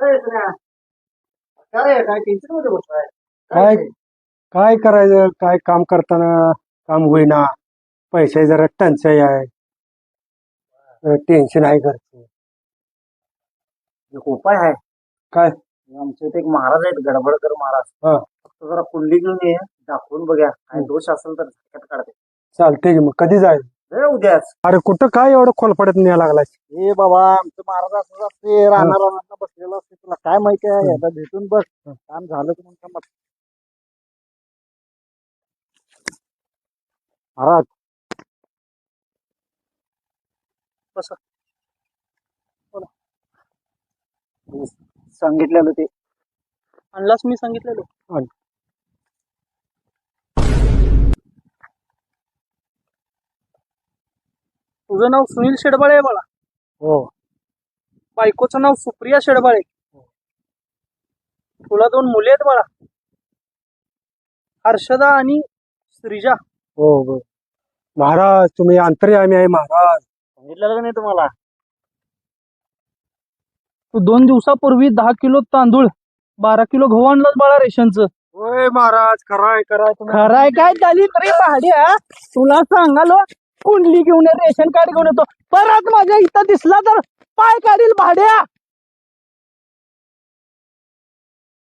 काय काय टेन्शन मध्ये बसलाय? काय काय करायचं, काय काम करताना काम होईना, पैसे जरा टंचाई आहे, टेन्शन आहे घरचं. एक उपाय आहे. काय? आमच्या इथे एक महाराज आहेत, गडबडकर महाराज. हा फक्त जरा कुंडली घेऊन ये, दाखवून बघूया काय दोष असेल तर झटक्यात काढते. चालतंय की, मग कधी जायचं? उद्याच. अरे कुठं काय एवढं खोलपडत न्याय लागलाय? ए बाबा, आमचं महाराज असं असते, राहणार बसलेलं असते. तुला काय माहिती आहे? आता भेटून बघ, काम झालं की मग महाराज कसं सांगितलेलं ते आणलास, मी सांगितलेलं. तुझं नाव सुनील शेडबाळे आहे बाळा. हो. बायकोचं नाव सुप्रिया शेडबाळे. तुला 2 मुले आहेत बाळा, हर्षदा आणि श्रीजा. हो हो महाराज, तुम्ही अंतर्यामी आहे महाराज. सांगितलेलं का नाही तुम्हाला? तू 2 दिवसापूर्वी 10 किलो तांदूळ, 12 किलो गहू आणलास बाळा रेशनचं. होय महाराज, खराय खराय तुम्ही. खराय काय झाली तरी भाड्या, तुला सांगालो कुंडली घेऊन ये, रेशन कार्ड घेऊन येतो. परत माझ्या इथं दिसला तर पाय काढील भाड्या.